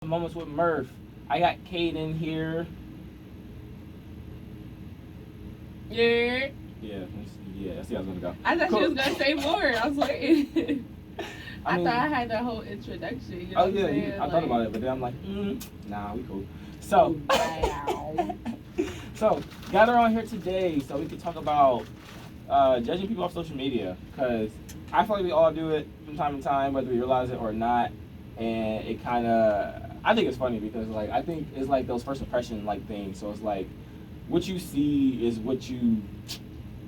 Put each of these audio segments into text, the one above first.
moments with Murph. I got Kate in here. Yeah. Yeah, that's the I was gonna go. I thought Cool. she was gonna say more. I was waiting. I mean, thought I had the whole introduction. You know oh what I'm yeah, saying? I thought about it, but then I'm like, nah, we cool. So, Wow. so gather on here today so we can talk about judging people off social media, because I feel like we all do it from time to time, whether we realize it or not, and it kind of, I think it's funny because like I think it's like those first impression like things. So it's like what you see is what you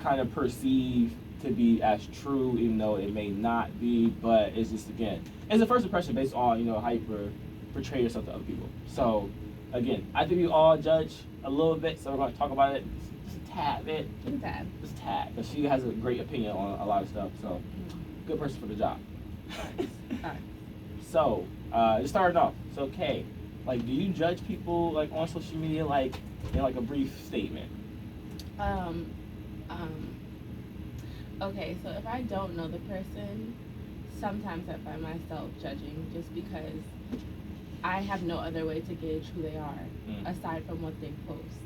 kind of perceive to be as true, even though it may not be. But it's just, again, it's a first impression based on, you know, how you portray yourself to other people. So again, I think we all judge a little bit, so we're going to talk about it just a tad bit. Just a tad, because she has a great opinion on a lot of stuff. So good person for the job. Alright. So just starting off. So Kay, like, do you judge people like on social media, like in like a brief statement? Okay, so if I don't know the person, sometimes I find myself judging just because I have no other way to gauge who they are aside from what they post.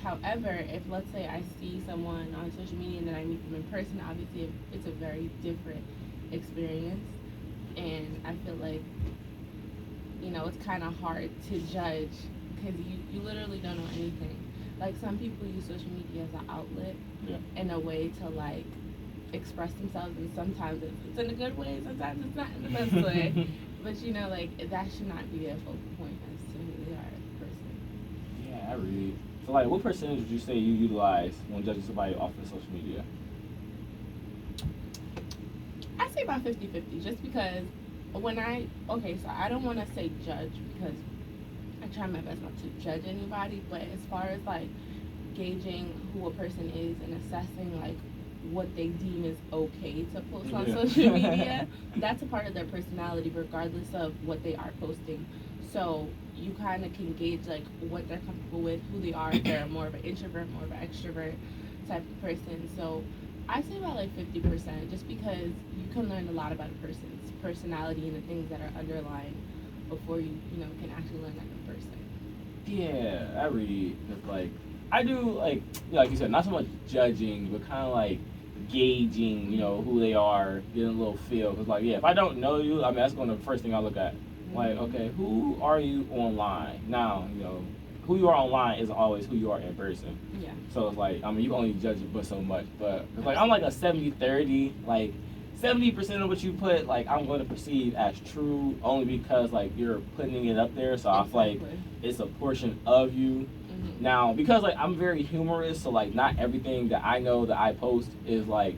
However, if let's say I see someone on social media and then I meet them in person, obviously it's a very different experience, and I feel like, you know, it's kind of hard to judge because you literally don't know anything. Like, some people use social media as an outlet and a way to like express themselves, and sometimes it's in a good way, sometimes it's not in the best way. But you know, like, that should not be a focal point as to who they are as a person. Yeah, I really. So like, what percentage would you say you utilize when judging somebody off of social media? I say about 50-50, just because so I don't want to say judge because I try my best not to judge anybody, but as far as like gauging who a person is and assessing like what they deem is okay to post on social media, that's a part of their personality regardless of what they are posting. So you kind of can gauge like what they're comfortable with, who they are, if they're more of an introvert, more of an extrovert type of person. So I say about like 50%, just because you can learn a lot about a person's personality and the things that are underlying before you can actually learn that in person. Yeah, I really like. I do like, like you said, not so much judging, but kind of like gauging, you know, who they are, getting a little feel. Cause like, yeah, if I don't know you, I mean, that's going to be the first thing I look at. Like, okay, who are you online? Now, you know, who you are online isn't always who you are in person. Yeah. So it's like, I mean, you can only judge it but so much. But it's like, I'm like a 70-30, like 70% of what you put, like, I'm going to perceive as true only because like you're putting it up there. So I feel like it's a portion of you. Now, because like I'm very humorous, so like not everything that I know that I post is like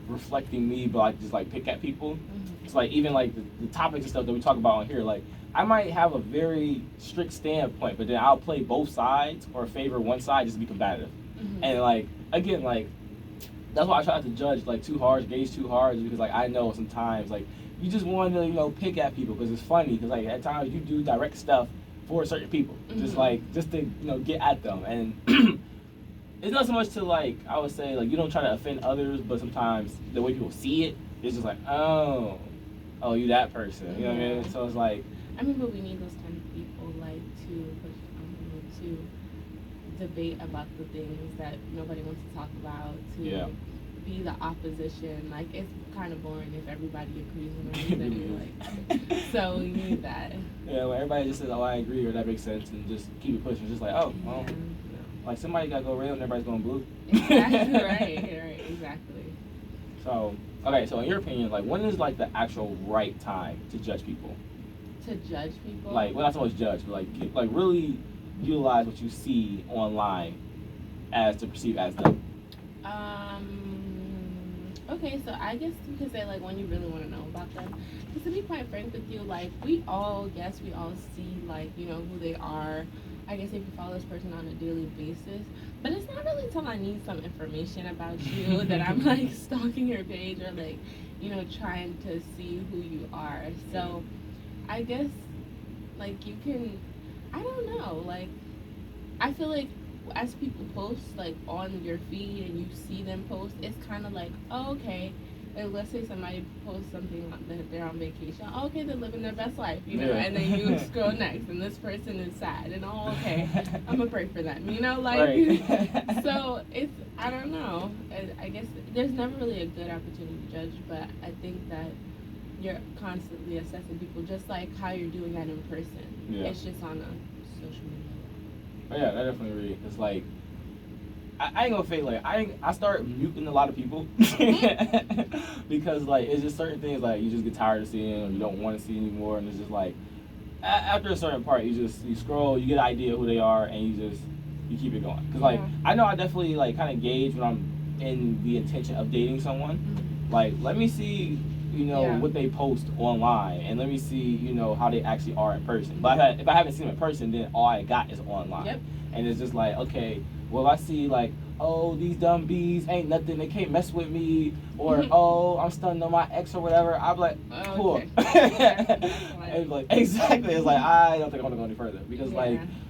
reflecting me, but like just like pick at people. It's like even like the topics and stuff that we talk about on here, like I might have a very strict standpoint, but then I'll play both sides or favor one side just to be combative. And like, again, like that's why I try not to judge like too hard, gauge too hard, is because like I know sometimes like you just want to, you know, pick at people because it's funny, because like at times you do direct stuff for certain people, just to, you know, get at them. And it's not so much to like, I would say like you don't try to offend others, but sometimes the way people see it, it's just like, oh you that person, you know what I mean? So it's like, I mean, but we need those kind of people like to push to debate about the things that nobody wants to talk about, to be the opposition. Like, it's kind of boring if everybody agrees on everything. Like, so we need that. Yeah, when everybody just says, oh, I agree, or that makes sense, and just keep it pushing. Just like, oh, well, like somebody got to go red and everybody's going blue. Exactly, right, exactly. So, okay, so in your opinion, like, when is like the actual right time to judge people? To judge people? Like, well, not so much judge, but like really utilize what you see online as to perceive as them. Okay, so I guess you could say like when you really want to know about them. Because to be quite frank with you, like we all see like, you know, who they are. I guess if you follow this person on a daily basis. But it's not really until I need some information about you that I'm like stalking your page or like, you know, trying to see who you are. So I guess like you can, I don't know, like I feel like as people post like on your feed and you see them post, it's kind of like, oh, okay, let's say somebody posts something that they're on vacation. Oh, okay, they're living their best life, you know. Yeah. And then you scroll next, and this person is sad, and oh, okay, I'm gonna pray for them, you know, like. Right. So it's, I don't know. I guess there's never really a good opportunity to judge, but I think that you're constantly assessing people, just like how you're doing that in person. Yeah. It's just on a social media. Oh, yeah, I definitely agree. It's like, I ain't gonna fake, like, I start muting a lot of people because, like, it's just certain things, like, you just get tired of seeing or you don't want to see anymore, and it's just like, after a certain part, you scroll, you get an idea who they are, and you keep it going. Because, like, I know I definitely, like, kind of gauge when I'm in the intention of dating someone. Mm-hmm. Like, let me see, you know, Yeah. what they post online, and let me see, you know, how they actually are in person. But if I haven't seen them in person, then all I got is online. Yep. And it's just like, okay, well, I see, like, oh, these dumb bees ain't nothing, they can't mess with me, or oh, I'm stunned on my ex or whatever. I'm like, cool. Okay. And like, exactly, it's like, I don't think I want to go any further because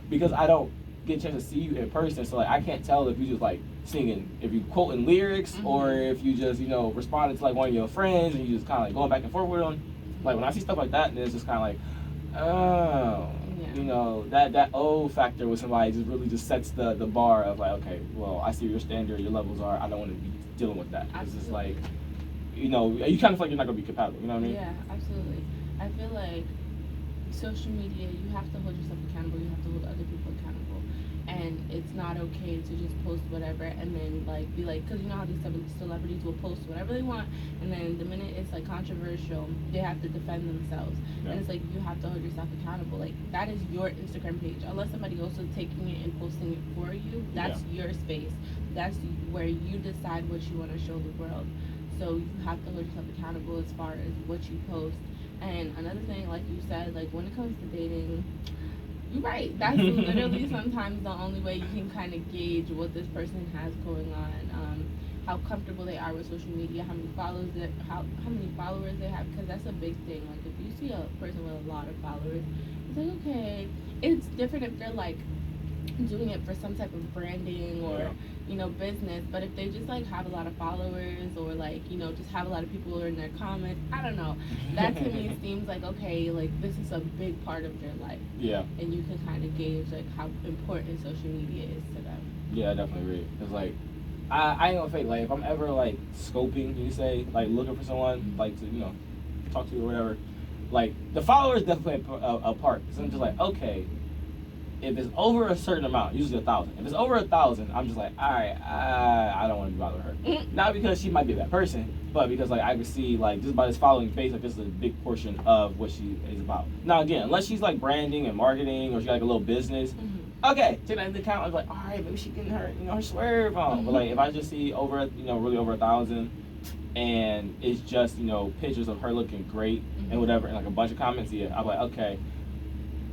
because I don't get a chance to see you in person, so like I can't tell if you just like singing, if you quoting lyrics, or if you just, you know, responding to like one of your friends and you just kind of like going back and forth with them. Like when I see stuff like that, then it's just kind of like, oh, you know, that old factor with somebody just really just sets the bar of like, okay, well, I see your standard, your levels are, I don't want to be dealing with that. It's just like, you know, you kind of feel like you're not gonna be compatible. You know what I mean? Yeah, absolutely. I feel like social media, you have to hold yourself accountable. You have to hold other people accountable, and it's not okay to just post whatever and then like be like, because you know how these celebrities will post whatever they want, and then the minute it's like controversial, they have to defend themselves. Yeah. And it's like you have to hold yourself accountable. Like that is your Instagram page, unless somebody else is taking it and posting it for you. That's your space. That's where you decide what you want to show the world. So you have to hold yourself accountable as far as what you post. And another thing, like you said, like when it comes to dating, you're right. That's literally sometimes the only way you can kind of gauge what this person has going on, how comfortable they are with social media, how many followers they have, because that's a big thing. Like if you see a person with a lot of followers, it's like, okay, it's different if they're like doing it for some type of branding or you know, business, but if they just like have a lot of followers or like, you know, just have a lot of people in their comments, I don't know, that to me seems like, okay, like this is a big part of their life. Yeah. And you can kind of gauge like how important social media is to them. Yeah, I definitely agree. It's like, I ain't gonna fake, like if I'm ever like scoping, you say, like looking for someone like to, you know, talk to or whatever, like the followers definitely play a part. So I'm just like, okay, if it's over a certain amount, usually 1,000. If it's over 1,000, I'm just like, all right, I don't want to be bothered with her. Not because she might be a bad person, but because like I can see like just by this following face, like this is a big portion of what she is about. Now again, unless she's like branding and marketing or she got like a little business, okay, take that into account. I'm like, all right, maybe she getting her, you know, her swerve on. But like if I just see over, you know, really over 1,000, and it's just, you know, pictures of her looking great and whatever, and like a bunch of comments, I'm like, okay.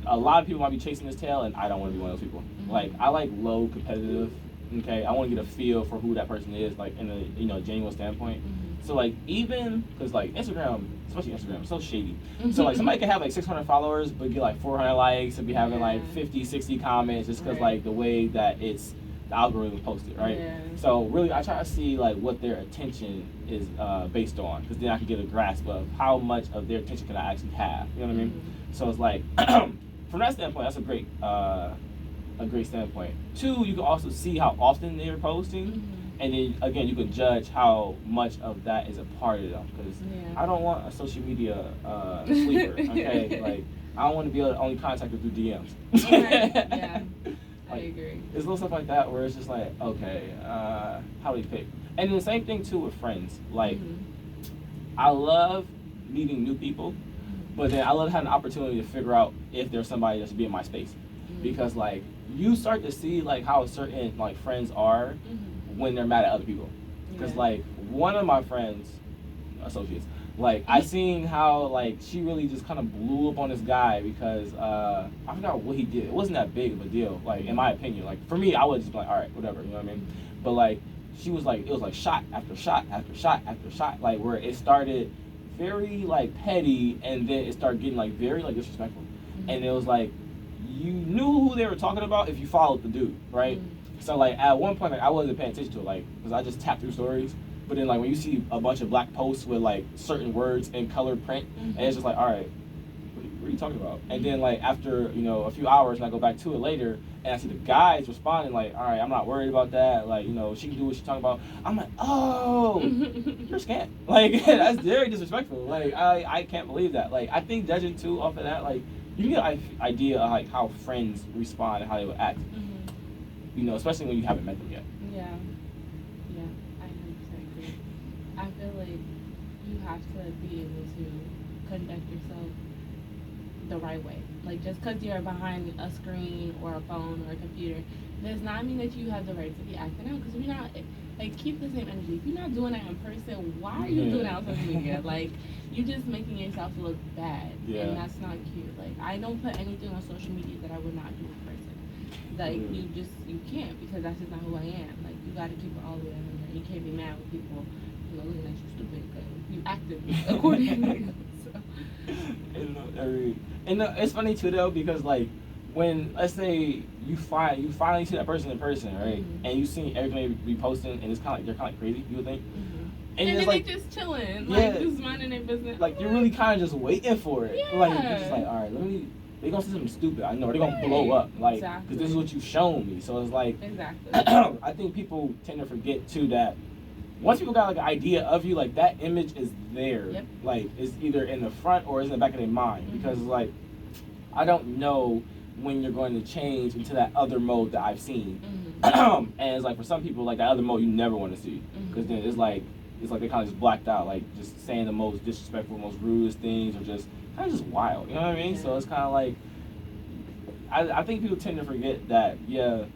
A lot of people might be chasing this tail, and I don't want to be one of those people. Like, I like low competitive, okay? I want to get a feel for who that person is, like, in a, you know, genuine standpoint. So, like, even, because, like, Instagram, especially Instagram, is so shady. So, like, somebody can have, like, 600 followers, but get, like, 400 likes and be having, like, 50, 60 comments just because, like, the way that it's, the algorithm posted, right? So, really, I try to see, like, what their attention is based on, because then I can get a grasp of how much of their attention can I actually have. You know what I mean? So, it's like... From that standpoint, that's a great standpoint. Two, you can also see how often they're posting, and then again, you can judge how much of that is a part of them. Because I don't want a social media sleeper. Okay, like I don't want to be able to only contact her through DMs. Yeah, I like, agree. It's little stuff like that where it's just like, okay, how do we pick? And then the same thing too with friends. Like, I love meeting new people. But then I love having the opportunity to figure out if there's somebody that should be in my space. Because like you start to see like how certain like friends are when they're mad at other people. Because like one of my friends, associates, like I seen how like she really just kind of blew up on this guy because I forgot what he did. It wasn't that big of a deal, like in my opinion. Like for me, I would just be like, all right, whatever, you know what I mean? But like she was like, it was like shot after shot after shot after shot, like where it started very like petty, and then it started getting like very like disrespectful, and it was like you knew who they were talking about if you followed the dude, right? So like at one point, like I wasn't paying attention to it, like because I just tapped through stories, But then like when you see a bunch of black posts with like certain words in colored print, and it's just like, all right, what are you talking about? And then like after a few hours, and I go back to it later, and I see the guys responding like, all right, I'm not worried about that. Like she can do what she's talking about. I'm like, oh, you're scam. Like that's very disrespectful. Like I can't believe that. Like I think judging too off of that, like you can get an idea of like how friends respond and how they would act. Especially when you haven't met them yet. Yeah. Yeah, I 100% agree. I feel like you have to be able to conduct yourself the right way. Like just because you're behind a screen or a phone or a computer does not mean that you have the right to be acting out. Because if you're not, like, keep the same energy. If you're not doing that in person, why are you doing that on social media? Like, you're just making yourself look bad, and that's not cute. Like, I don't put anything on social media that I would not do in person. Like, you can't, because that's just not who I am. Like, you got to keep it all the way in there. You can't be mad with people, looking at you stupid because you acted accordingly. And it's funny too though, because like when, let's say you finally see that person in person, right? And you see everybody be posting, and it's kind of like they're kind of crazy, you would think. And then like, they just chilling, like just minding their business. Like you're really kind of just waiting for it. Yeah. Like you're just like, all right, they gonna say something stupid. I know they're gonna blow up, like because this is what you've shown me. So it's like, I think people tend to forget too that once people got like an idea of you, like that image is there. Like it's either in the front or it's in the back of their mind. Because like I don't know when you're going to change into that other mode that I've seen. And it's like for some people, like that other mode you never want to see, because then it's like they kind of just blacked out, like just saying the most disrespectful, most rudest things, or just kind of just wild. You know what I mean? So it's kind of like I think people tend to forget that the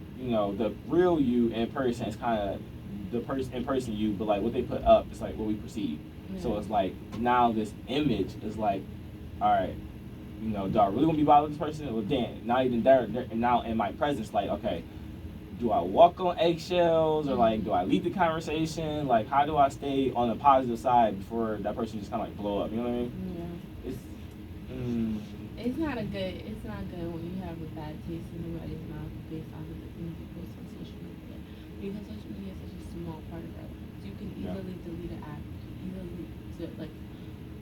real you in person is kind of the person in person you, but like what they put up is like what we perceive. So it's like now this image is like, all right, do I really want to be bothered with this person? Well, damn, not even there. Now in my presence, like, okay, do I walk on eggshells, or like do I lead the conversation? Like, how do I stay on the positive side before that person just kind of like blow up? You know what I mean? It's not good when you have a bad taste in somebody's mouth based off of the things you post on social media, because social media is such a small part of our lives. You can easily delete an app, easily to like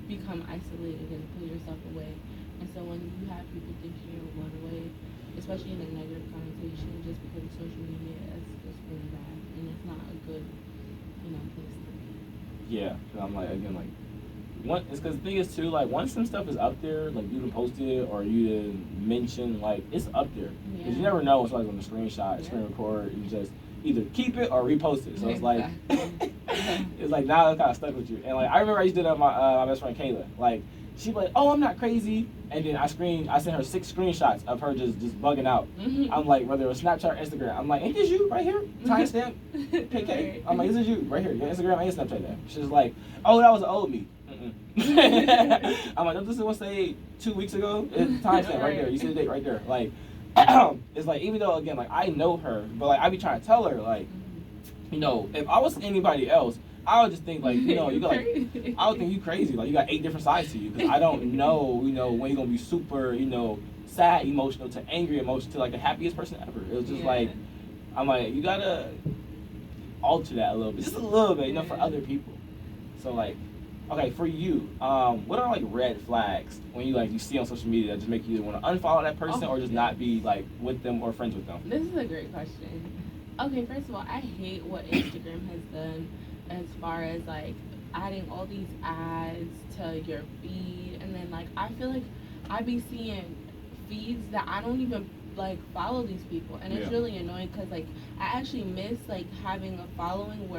become isolated and pull yourself away. And so when you have people thinking you're one way, especially in a negative connotation, just because of social media, it's really bad, and it's not a good, place to be. Yeah, I'm like, again, like, it's because the thing is too, like, once some stuff is up there, like you done posted it or you done mentioned, like, it's up there. Because you never know what's like on the screenshot, screen record, you just either keep it or repost it. So it's like, it's like now it's kind of stuck with you. And like I remember I used to do that with my best friend Kayla. Like she'd be like, "Oh, I'm not crazy," and then I sent her 6 screenshots of her just bugging out. I'm like, whether it was Snapchat or Instagram, I'm like, "Ain't this you right here? Timestamp, PK." I'm like, "This is you right here. Your Instagram and Snapchat there." She's like, "Oh, that was the old me." I'm like, "Don't this one say 2 weeks ago? It's timestamp right there. You see the date right there." Like, it's like, even though again, like I know her, but like I be trying to tell her, like, if I was anybody else, I would just think like, you got like, I would think you crazy. Like you got 8 different sides to you, because I don't know, when you're gonna be super, sad emotional to angry emotional to like the happiest person ever. It was just like, I'm like, you gotta alter that a little bit, just a little bit, for other people. So like, okay, for you, what are like red flags when you see on social media that just make you want to unfollow that person or just not be like with them or friends with them? This is a great question. Okay, first of all, I hate what Instagram has done as far as like adding all these ads to your feed, and then like I feel like I be seeing feeds that I don't even like follow these people, and it's really annoying because like I actually miss like having a following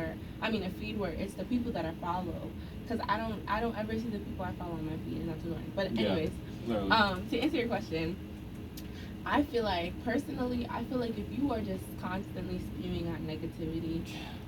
a feed where it's the people that I follow, because I don't ever see the people I follow on my feed, and that's annoying. But anyways, to answer your question, I feel like if you are just constantly spewing out negativity,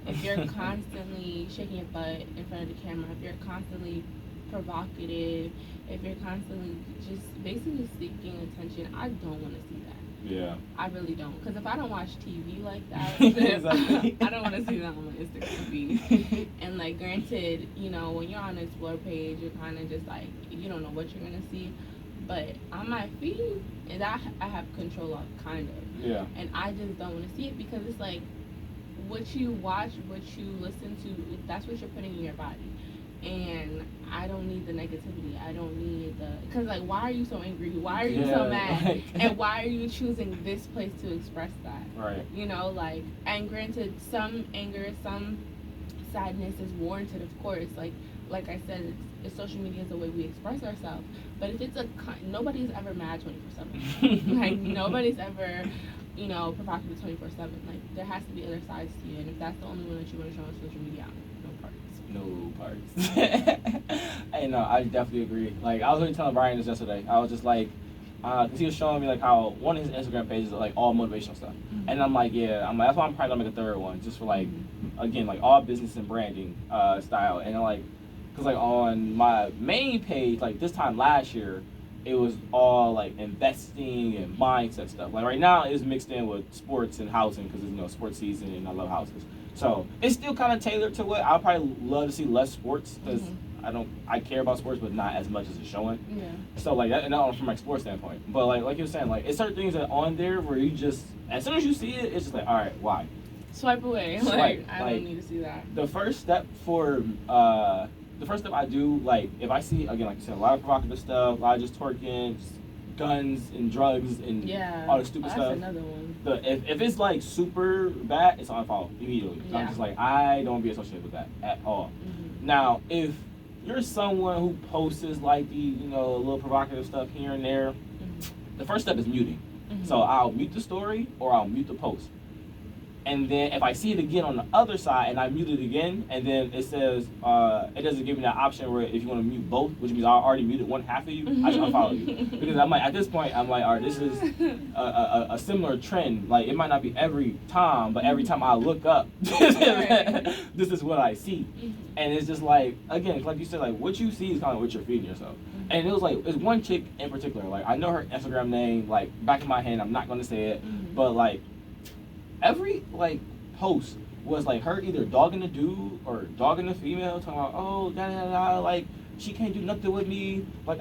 if you're constantly shaking your butt in front of the camera, if you're constantly provocative, if you're constantly just basically seeking attention, I don't want to see that. Yeah. I really don't. Because if I don't watch TV like that, I don't want to see that on my Instagram feed. And like, granted, when you're on the Explore page, you're kind of just like, you don't know what you're going to see. But on my feed, and I have control of, kind of. Yeah. And I just don't want to see it, because it's like, what you watch, what you listen to, that's what you're putting in your body. And I don't need the negativity. I don't need because like, why are you so angry? Why are you so mad? Like, and why are you choosing this place to express that? right. You know, like, and granted, some anger, some sadness is warranted, of course. Like I said, social media is the way we express ourselves. But if it's nobody's ever mad 24/7. Like, nobody's ever, provocative 24/7. Like, there has to be other sides to you, and if that's the only one that you want to show on social media, No parts. Hey, no, I definitely agree. Like, I was really telling Brian this yesterday. I was just like, because he was showing me like how one of his Instagram pages is like all motivational stuff, and I'm like, that's why I'm probably gonna make a third one just for like, again, like all business and branding style, and like, because like on my main page, like this time last year, it was all like investing and mindset stuff. Like right now, it's mixed in with sports and housing because it's sports season and I love houses. So it's still kind of tailored to what I probably love to see less sports because I care about sports, but not as much as it's showing. Yeah. So like that, not from like sports standpoint, but like you were saying, like it's certain things that are on there where you just as soon as you see it, it's just like, all right, why? Swipe away. Swipe. I don't need to see that. The first step I do, like if I see again, like you said, a lot of provocative stuff, a lot of just twerking, just guns and drugs and all the stupid stuff. That's another one. If it's like super bad, it's unfollow immediately. Yeah. I'm just like, I don't want to be associated with that at all. Now, if you're someone who posts like the little provocative stuff here and there, the first step is muting. So I'll mute the story or I'll mute the post. And then if I see it again on the other side and I mute it again, and then it says, it doesn't give me that option where if you want to mute both, which means I already muted one half of you, I should unfollow you. Because I'm like, at this point, I'm like, all right, this is a similar trend. Like, it might not be every time, but every time I look up, this is what I see. And it's just like, again, like you said, like, what you see is kind of what you're feeding yourself. And it was like, it's one chick in particular, like, I know her Instagram name, like, back in my hand, I'm not going to say it, but like, every like post was like her either dogging the dude or dogging the female, talking about like she can't do nothing with me, like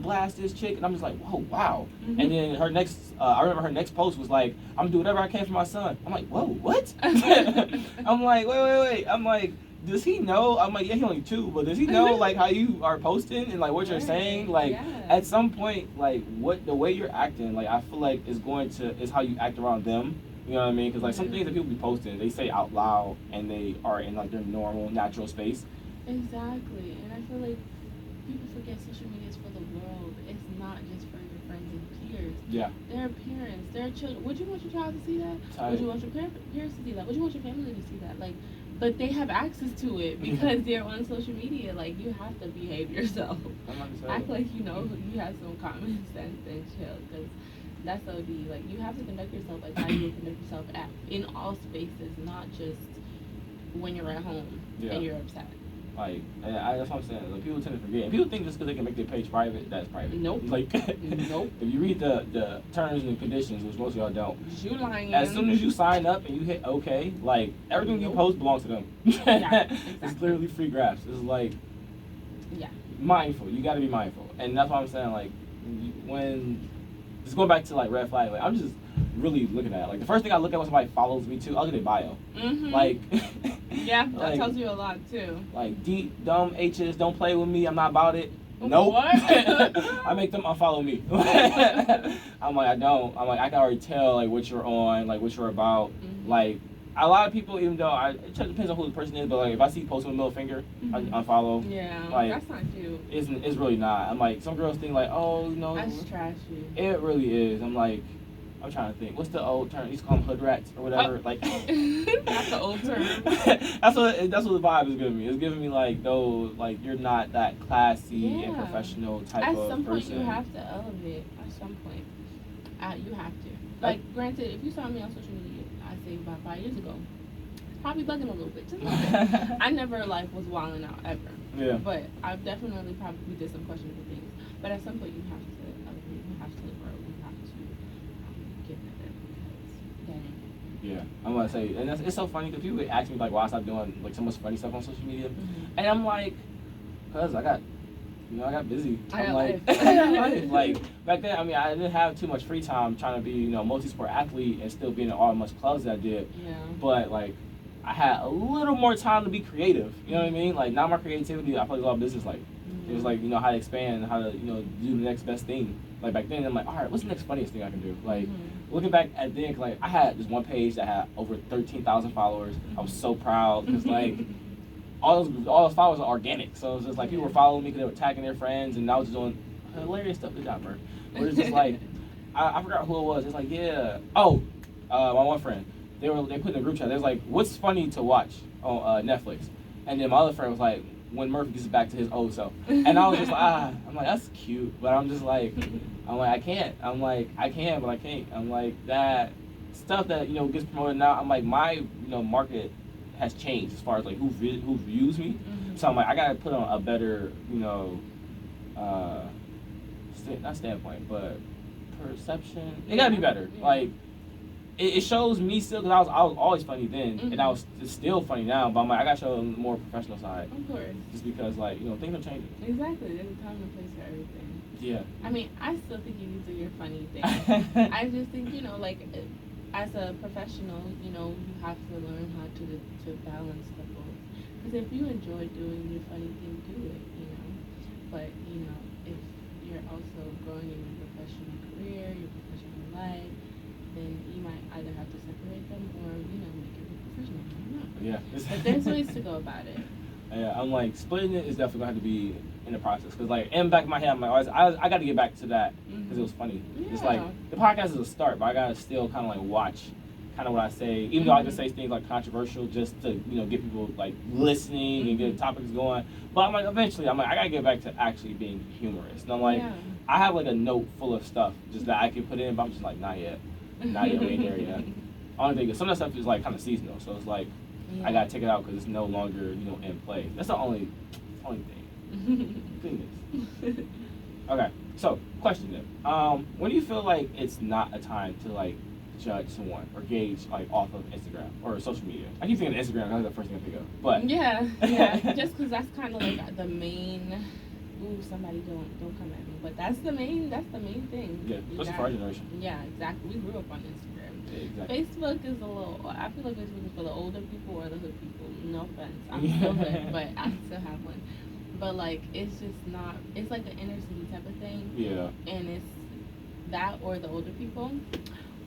blast this chick, and I'm just like, whoa, wow. And then her next, I remember her next post was like, I'm gonna do whatever I can for my son. I'm like, whoa, what? I'm like, wait. I'm like, does he know? I'm like, yeah, he only 2, but does he know like how you are posting and like what you're saying? Like at some point, like the way you're acting, like I feel like is how you act around them. You know what I mean? Because like some things that people be posting, they say out loud and they are in like their normal, natural space. Exactly, and I feel like people forget social media is for the world. It's not just for your friends and peers. Yeah. Their parents, their children. Would you want your child to see that? Tight. Would you want your parents to see that? Would you want your family to see that? Like, but they have access to it because they're on social media. Like, you have to behave yourself. Act like you have some common sense and chill, because that's OD. Like, you have to conduct yourself like how you would conduct yourself in all spaces, not just when you're at home and you're upset. Like, that's what I'm saying. Like, people tend to forget. And people think just because they can make their page private, that's private. Nope. Like, nope. If you read the terms and conditions, which most of y'all don't, you lying. As soon as you sign up and you hit OK, like, everything you post belongs to them. Exactly. It's literally free graphs. It's like, mindful. You got to be mindful. And that's what I'm saying. Like, when just going back to like red flag, like I'm just really looking at it. Like the first thing I look at when somebody follows me too, I'll look at their bio. Like that tells you a lot too. Like deep dumb H's, don't play with me, I'm not about it. Nope. What? I make them unfollow me. I'm like, I can already tell like what you're on, like what you're about. Like a lot of people, even though it depends on who the person is, but like if I see posting with a middle finger, I unfollow. Yeah, like, that's not cute. It's really not. I'm like, some girls think like, oh, that's trashy. It really is. I'm like, I'm trying to think. What's the old term? You used to call them hood rats or whatever. Like that's the old term. that's what the vibe is giving me. It's giving me like those, like you're not that classy and professional type of person. At some point, you have to elevate. At some point, you have to. Like, granted, if you saw me on social media, I'd say about 5 years ago, probably bugging a little bit, just a little bit. I never like was wilding out ever. Yeah. But I've definitely probably did some questionable things. But at some point, you have to elevate. You have to grow. You have to get better, because that ain't. Yeah, I'm gonna say, and it's so funny because people ask me like why I stopped doing like so much funny stuff on social media, and I'm like, cause I got busy. I got like, life. Like back then, I mean, I didn't have too much free time trying to be multi-sport athlete and still being in all much clubs that I did. Yeah. But like I had a little more time to be creative. You know what I mean? Like now my creativity, I feel like it's all business. Like it was like, you know, how to expand, how to, you know, do the next best thing. Like back then, I'm like, all right, what's the next funniest thing I can do? Like looking back at then, like I had this one page that had over 13,000 followers. I was so proud because like all those followers are organic. So it was just like people were following me because they were tagging their friends, and I was just doing hilarious stuff. Good job, Murph. But it's just like I forgot who it was. It's like my one friend. They put in a group chat. They was like, what's funny to watch on Netflix? And then my other friend was like, when Murph gets back to his old self. And I was just like, I'm like, that's cute, but I'm just like, I can't. I'm like, I can, but I can't. I'm like, that stuff that, you know, gets promoted now, I'm like, my, you know, market has changed as far as like who views me. So I'm like, I gotta put on a better, you know, not standpoint, but perception. It gotta be better. Like, it shows me still, because I was always funny then, and I was still funny now, but I'm like, I gotta show a more professional side. Of course. Just because, like, you know, things are changing. Exactly. There's a time and place for everything. Yeah. I mean, I still think you need to do your funny thing. I just think, you know, like, as a professional, you know, you have to learn how to balance the both. Because if you enjoy doing your funny thing, do it, you know. But, you know, if you're also growing in your professional career, your professional life, then you might either have to separate them or, you know, make it professional. I don't know. Yeah. But there's ways to go about it. Yeah, I'm like, splitting it is definitely going to have to be in the process. Because, like, in the back of my head, I'm like, I got to get back to that because it was funny. Yeah. It's like, the podcast is a start, but I got to still kind of, like, watch kind of what I say. Even though I can say things, like, controversial just to, you know, get people, like, listening and get topics going. But I'm like, eventually, I'm like, I got to get back to actually being humorous. And I'm like, I have, like, a note full of stuff just that I can put in, but I'm just like, not yet. Not yet, we ain't there yet. I don't think some of that stuff is like kind of seasonal, so it's like I gotta take it out because it's no longer, you know, in play. That's the only thing. Goodness. Okay, so question then. When do you feel like it's not a time to like judge someone or gauge like off of Instagram or social media? I keep thinking Instagram. That's the first thing I think of. But yeah, just because that's kind of like the main. Ooh, somebody don't come at me. But that's the main thing. Yeah, especially for our generation. Yeah, exactly. We grew up on Instagram. Yeah, exactly. Facebook is a little. I feel like Facebook is for the older people or the hood people. No offense, I'm still hood, but I still have one. But like, it's just not. It's like an inner city type of thing. Yeah. And it's that or the older people.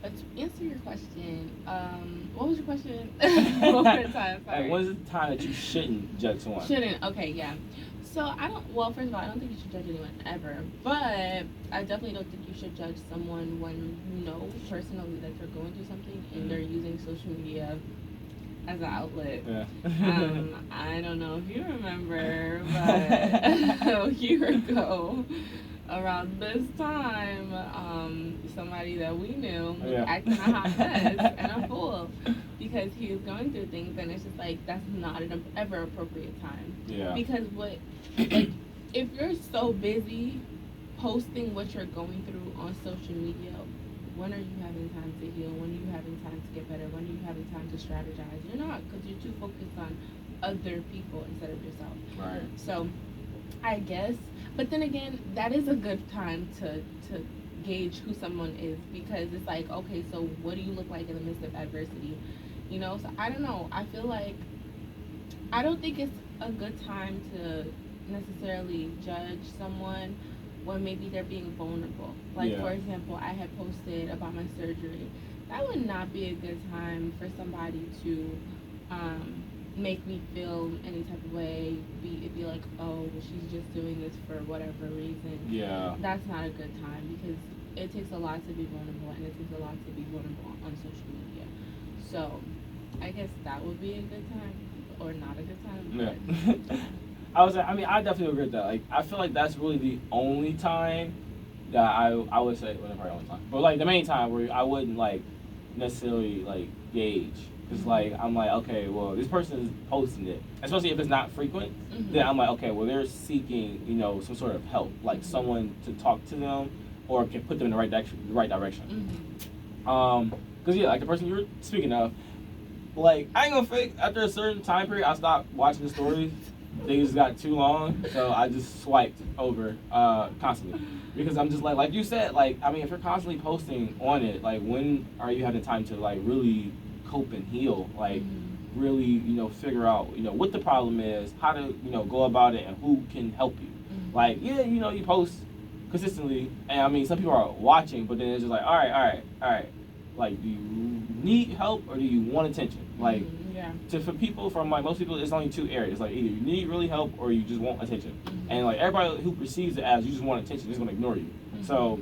But to answer your question, what was your question? One more time. Sorry. Like, when is the time that you shouldn't judge someone? Shouldn't. Okay, yeah. So well, first of all, I don't think you should judge anyone ever, but I definitely don't think you should judge someone when you know personally that they're going through something and they're using social media as an outlet. Yeah. I don't know if you remember, but a year ago, around this time, somebody that we knew acting a hot mess and a fool because he was going through things, and it's just like that's not an ever appropriate time. Yeah. Because like if you're so busy posting what you're going through on social media, when are you having time to heal? When are you having time to get better? When are you having time to strategize? You're not, because you're too focused on other people instead of yourself. Right. So I guess, but then again, that is a good time to gauge who someone is, because it's like, okay, so what do you look like in the midst of adversity? You know, so I don't know. I feel like I don't think it's a good time to necessarily judge someone when maybe they're being vulnerable. Like, for example, I had posted about my surgery. That would not be a good time for somebody to make me feel any type of way. Be like, oh, she's just doing this for whatever reason. Yeah. That's not a good time, because it takes a lot to be vulnerable, and it takes a lot to be vulnerable on social media. So I guess that would be a good time, or not a good time. Yeah. I definitely agree with that. Like, I feel like that's really the only time that I would say, well, not probably the only time, but like the main time where I wouldn't like necessarily like gauge. Because like, I'm like, okay, well, this person is posting it, especially if it's not frequent. Then I'm like, okay, well, they're seeking, you know, some sort of help, like someone to talk to them or can put them in the right direction. Because yeah, like the person you were speaking of, like, I ain't gonna fake, after a certain time period, I stopped watching the stories. They just got too long, so I just swiped over constantly. Because I'm just like you said, like, I mean, if you're constantly posting on it, like, when are you having time to like really cope and heal? Like, really, figure out, what the problem is, how to, go about it, and who can help you. Like, yeah, you post consistently, and I mean, some people are watching, but then it's just like, all right. Like, do you need help or do you want attention? Like, for people, from like most people, it's only two areas. Like, either you need really help or you just want attention. And like everybody who perceives it as you just want attention is gonna ignore you. So,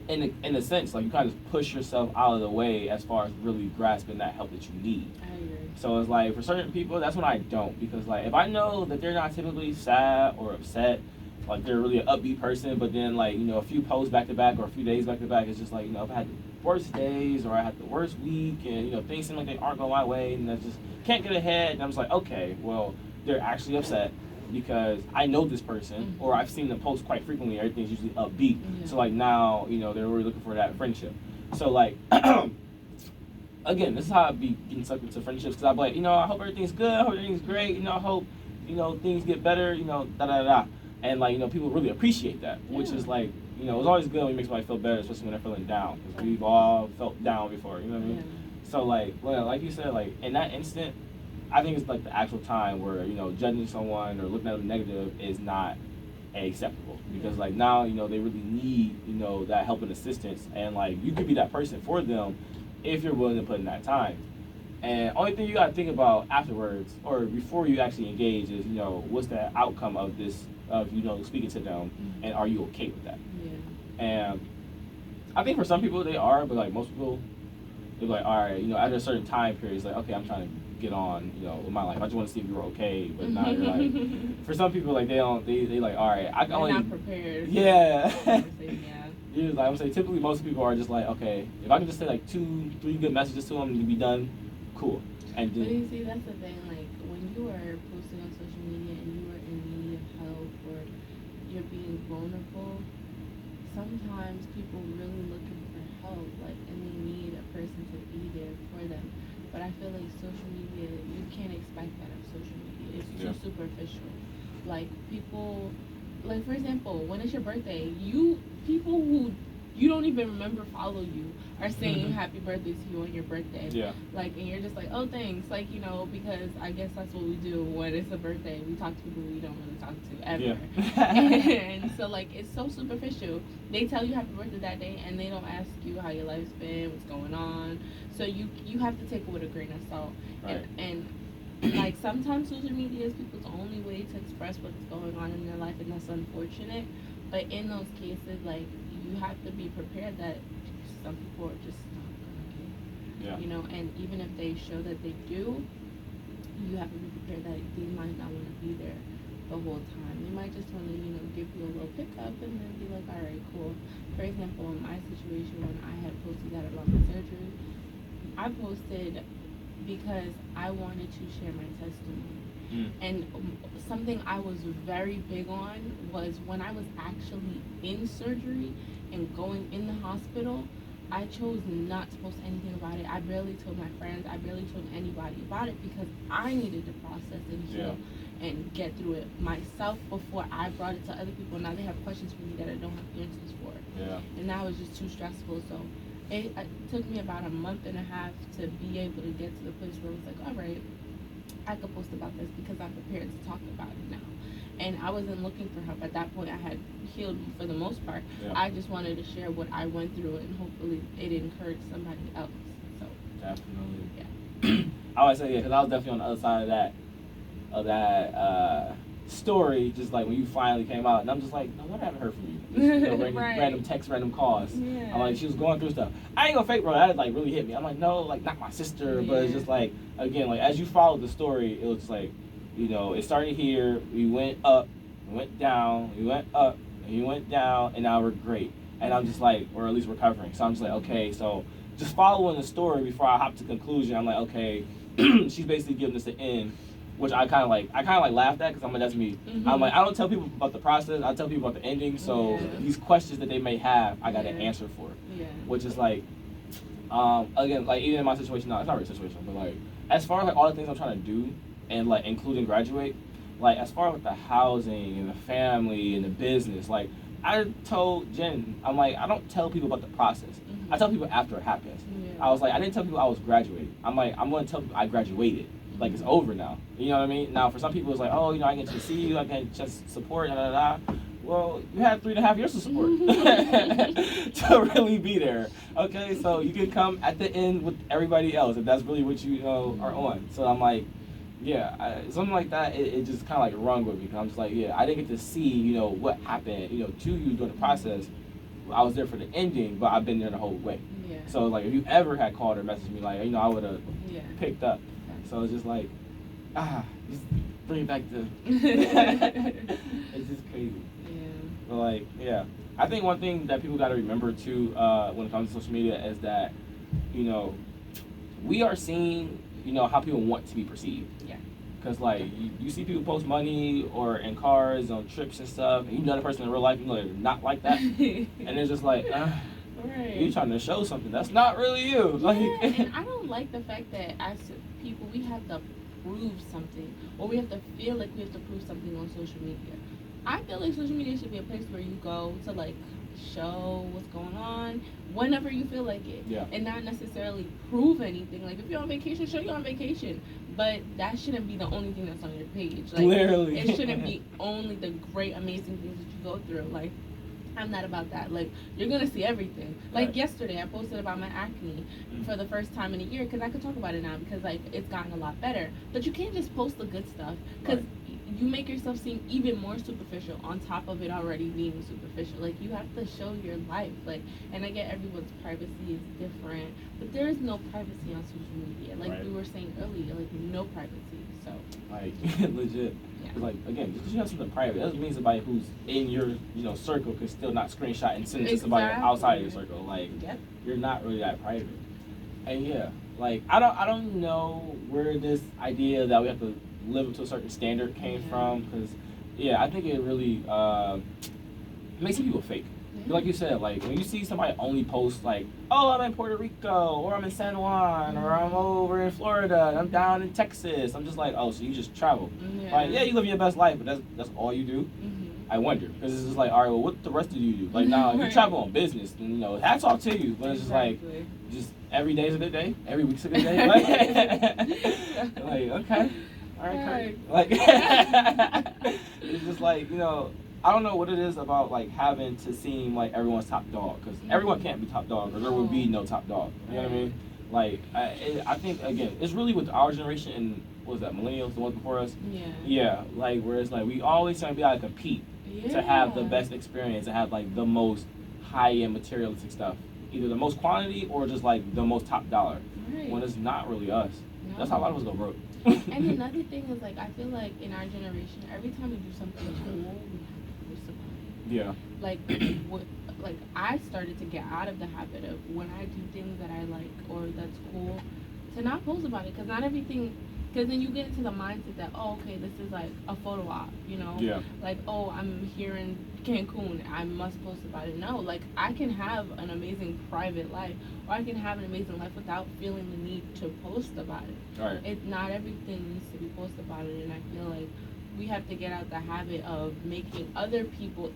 in a sense, like, you kind of push yourself out of the way as far as really grasping that help that you need. I agree. So it's like, for certain people, that's when I don't, because like if I know that they're not typically sad or upset, like they're really an upbeat person, but then like, a few posts back to back or a few days back to back, it's just like, if I had the worst days or I had the worst week and things seem like they aren't going my way and I just can't get ahead, and I'm just like, okay, well, they're actually upset because I know this person or I've seen them post quite frequently. Everything's usually upbeat. So like now, they're really looking for that friendship. So like again, this is how I be getting sucked into friendships, because I'm like, I hope everything's good, I hope everything's great, I hope, things get better, And like, people really appreciate that, which is like, it's always good when it makes somebody feel better, especially when they're feeling down, because we've all felt down before, you know what I mean? So like, well, like you said, like in that instant, I think it's like the actual time where, judging someone or looking at them negative is not acceptable, because like now, they really need, that help and assistance, and like you could be that person for them if you're willing to put in that time. And only thing you gotta think about afterwards or before you actually engage is, what's the outcome of this, of, speaking to them, and are you okay with that? And I think for some people they are, but like most people, they're like, all right, after a certain time period, it's like, okay, I'm trying to get on, with my life. I just want to see if you're okay, but now you're like, for some people, like they like, all right, I can only. They're not prepared. Yeah. Like, I'm saying, typically most people are just like, okay, if I can just say like 2-3 good messages to them and be done, cool. And but you see, that's the thing. Like when you are posting on social media and you are in need of help or you're being vulnerable, sometimes people really looking for help, like, and they need a person to be there for them. But I feel like social media, you can't expect that of social media. It's too superficial. Like people, like for example, when it's your birthday, people who you don't even remember follow you are saying happy birthday to you on your birthday. Like, and you're just like, oh, thanks. Like, because I guess that's what we do when it's a birthday. We talk to people we don't really talk to ever. And so, like, it's so superficial. They tell you happy birthday that day, and they don't ask you how your life's been, what's going on. So you have to take it with a grain of salt. And like, sometimes social media is people's only way to express what's going on in their life, and that's unfortunate. But in those cases, like, you have to be prepared that some people are just not gonna care. And even if they show that they do, you have to be prepared that they might not want to be there the whole time. They might just want to, give you a little pickup and then be like, all right, cool. For example, in my situation, when I had posted that about my surgery, I posted because I wanted to share my testimony. And something I was very big on was when I was actually in surgery and going in the hospital, I chose not to post anything about it. I barely told my friends. I barely told anybody about it because I needed to process and heal and get through it myself before I brought it to other people. Now they have questions for me that I don't have answers for. And that was just too stressful. So it took me about a month and a half to be able to get to the place where it was like, all right, I could post about this because I'm prepared to talk about it now. And I wasn't looking for help. At that point, I had healed for the most part. I just wanted to share what I went through, and hopefully it encouraged somebody else. So definitely. I would say, because I was definitely on the other side of that story, just like when you finally came out, and I'm just like, no, what, I haven't heard from you. Just, random texts, random calls. I'm like, she was going through stuff. I ain't gonna fake, bro. That like really hit me. I'm like, no, like not my sister, but it's just like, again, like as you followed the story, it was like, it started here. We went up, we went down, we went up, and we went down, and now we're great. And I'm just like, or at least recovering. So I'm just like, okay, so just following the story before I hop to conclusion, I'm like, okay, she's basically giving us the end. Which I kind of like laughed at because I'm like, that's me. I'm like, I don't tell people about the process. I tell people about the ending. So these questions that they may have, I got to answer for. Which is like, again, like even in my situation now, it's not really a situation, but like as far as like all the things I'm trying to do and like including graduate, like as far as like the housing and the family and the business, like I told Jen, I'm like, I don't tell people about the process. I tell people after it happens. I was like, I didn't tell people I was graduating. I'm like, I'm going to tell people I graduated. like it's over now. You know what I mean? Now for some people it's like, oh, you know, I get to see you, I can just support, da da da. Well, you had 3.5 years to support to really be there. Okay, so you can come at the end with everybody else if that's really what you know are on. So I'm like, yeah, something like that. It just kind of like rung with me. 'Cause I'm just like, yeah, I didn't get to see, you know, what happened, you know, to you during the process. I was there for the ending, but I've been there the whole way. Yeah. So like, if you ever had called or messaged me, like, you know, I would have Yeah. picked up. So it's just like, just bring it back to. It's just crazy. Yeah. But like, yeah, I think one thing that people got to remember too, when it comes to social media, is that, you know, we are seeing, you know, how people want to be perceived. Yeah. Because like, you see people post money or in cars on trips and stuff, and you know the person in real life, you know they're not like that, and it's just like, right. you're trying to show something that's not really you. Yeah, Like, and I don't like the fact that as people we have to prove something, or we have to feel like we have to prove something on social media. I feel like social media should be a place where you go to like show what's going on whenever you feel like it, yeah, and not necessarily prove anything. Like if you're on vacation, show you're on vacation, but that shouldn't be the only thing that's on your page. Like literally, it shouldn't be only the great, amazing things that you go through. Like I'm not about that. Like you're gonna see everything. Like right. Yesterday, I posted about my acne for the first time in a year because I could talk about it now because like it's gotten a lot better. But you can't just post the good stuff because you make yourself seem even more superficial on top of it already being superficial. Like you have to show your life. Like, and I get everyone's privacy is different, but there is no privacy on social media. Like we were saying earlier, like no privacy. So like legit. Yeah. Like again, just because you have something private, that doesn't mean somebody who's in your, you know, circle can still not screenshot and send it to somebody outside of your circle. Like you're not really that private. And yeah, like I don't know where this idea that we have to live up to a certain standard came from, because yeah, I think it really makes some people fake. Like you said, like when you see somebody only post like, oh, I'm in Puerto Rico, or I'm in San Juan, or I'm over in Florida, I'm down in Texas, I'm just like, oh, so you just travel. Like, yeah, you live your best life, but that's all you do. I wonder, because it's just like, all right, well, what the rest of you do? Like, now you travel on business, and you know, hats off to you, but it's just like, just every day's a good day, every week's a good day. Like okay, all right, like it's just like, you know, I don't know what it is about like having to seem like everyone's top dog, because everyone can't be top dog, or there would be no top dog. You know what I mean? Like I think again, it's really with our generation and what was that, millennials, the ones before us. Yeah, like where it's like we always trying to be able to compete to have the best experience, to have like the most high end materialistic stuff, either the most quantity or just like the most top dollar. When it's not really us. That's how a lot of us go broke. And another thing is like I feel like in our generation, every time we do something cool, we have to post about it. Yeah. Like like I started to get out of the habit of when I do things that I like or that's cool, to not post about it, because not everything. Because then you get into the mindset that, oh, okay, this is like a photo op, you know? Yeah. Like, oh, I'm here in Cancun, I must post about it. No, like, I can have an amazing private life, or I can have an amazing life without feeling the need to post about it. Right. Not everything needs to be posted about it, and I feel like we have to get out the habit of making other people,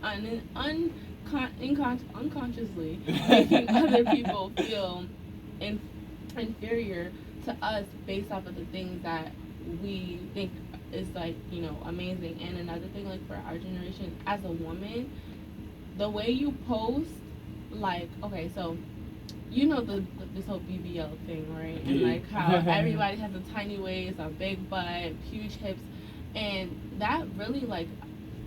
unconsciously, making other people feel inferior to us based off of the things that we think is like, you know, amazing. And another thing, like for our generation, as a woman, the way you post, like, okay, so you know this whole BBL thing, right? And like how everybody has a tiny waist, a big butt, huge hips, and that really, like,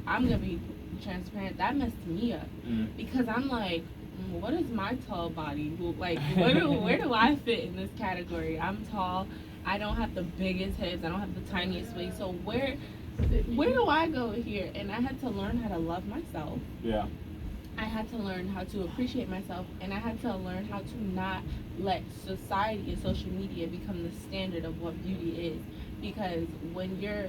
I'm gonna be transparent, that messed me up because I'm like, what is my tall body? Like, where do I fit in this category? I'm tall. I don't have the biggest hips. I don't have the tiniest waist. So where do I go here? And I had to learn how to love myself. Yeah. I had to learn how to appreciate myself, and I had to learn how to not let society and social media become the standard of what beauty is. Because when you're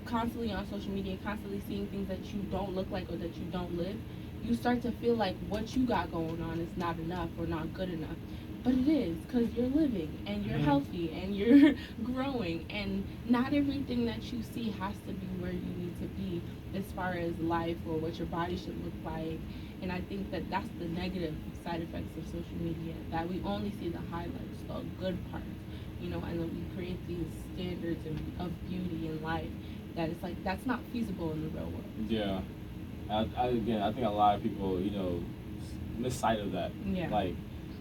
constantly on social media, constantly seeing things that you don't look like or that you don't live, you start to feel like what you got going on is not enough or not good enough. But it is, because you're living and you're Mhm. healthy and you're growing, and not everything that you see has to be where you need to be as far as life or what your body should look like. And I think that that's the negative side effects of social media, that we only see the highlights, the good parts, and then we create these standards of beauty in life that it's like that's not feasible in the real world. Yeah. Again, I think a lot of people, miss sight of that. Yeah. Like,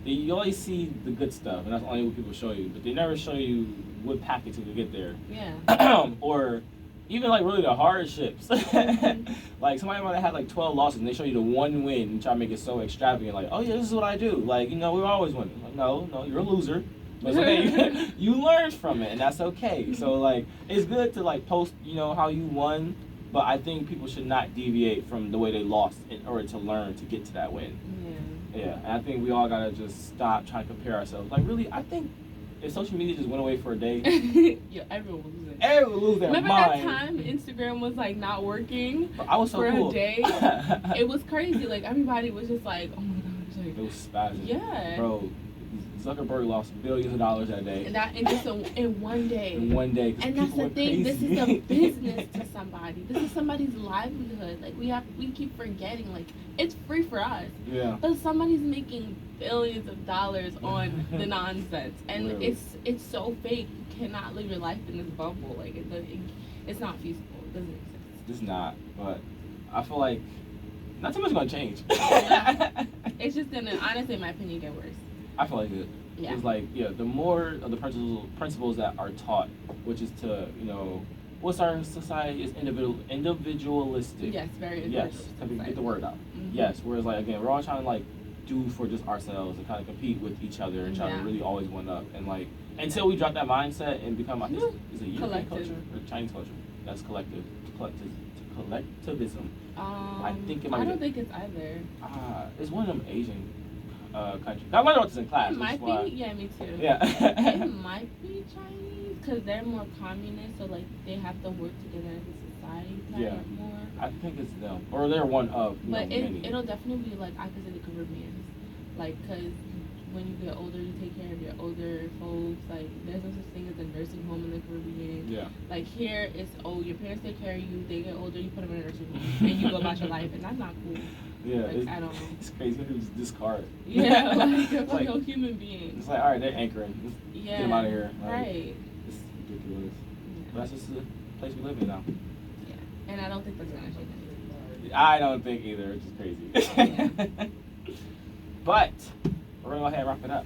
you always see the good stuff, and that's only what people show you, but they never show you what path it took to get there. Yeah. Or even, like, really the hardships. Mhm. Like, somebody might have had, like, 12 losses, and they show you the one win and try to make it so extravagant. Like, oh, yeah, this is what I do. Like, we're always winning. Like, no, you're a loser. But it's okay. You learned from it, and that's okay. So, like, it's good to, like, post, how you won, but I think people should not deviate from the way they lost in order to learn to get to that win. Yeah, and I think we all gotta just stop trying to compare ourselves. Like, really, I think if social media just went away for a day, Yeah, everyone was losing. everyone would lose their Remember mind. that time Instagram was like not working I was so for cool. a day? It was crazy. Like everybody was just like, oh my gosh, like, It was spazzing. yeah. Bro, Zuckerberg lost billions of dollars that day. And just in one day. In one day. And that's the thing. Crazy. This is a business to somebody. This is somebody's livelihood. Like we keep forgetting. Like it's free for us, Yeah. but somebody's making billions of dollars on the nonsense, and Really. it's so fake. You cannot live your life in this bubble. Like it's not feasible. It doesn't exist. It's not, but I feel like not too much is gonna change. It's just gonna, honestly, in my opinion, get worse. I feel like it. Yeah. It's like, the more of the principles that are taught, which is to, what's our society is individualistic. Yes, very Yes, individualistic. get the word out. Mhm. Yes, whereas, like, again, we're all trying to, like, do for just ourselves and kind of compete with each other and try Yeah. to really always one up. And, like, until we drop that mindset and become, I think, is it European Collective. culture or Chinese culture? That's collectivism. I think it might I be don't think it's either. It's one of them Asian countries. I learned about this in class. It might which is why- be. Yeah, me too. Yeah. It might be Chinese because they're more communist, so like they have to work together as a society type Yeah. more. I think it's them, or they're one of. But many. it'll definitely be like opposite the Caribbeans, like because when you get older, you take care of your older folks. Like there's no such thing as a nursing home in the Caribbean. Yeah. Like here, it's your parents take care of you. They get older, you put them in a nursing home, and you go about your life, and that's not cool. Yeah. Like, I don't know. It's crazy. It was discard. Yeah, like It's like, no human being. it's like, all right, they're anchoring. Just Yeah. get them out of here. Like, Right. It's ridiculous. Yeah. But that's just the place we live in now. Yeah. And I don't think that's gonna change anything. I don't think either, which is crazy. Yeah. But we're gonna go ahead and wrap it up.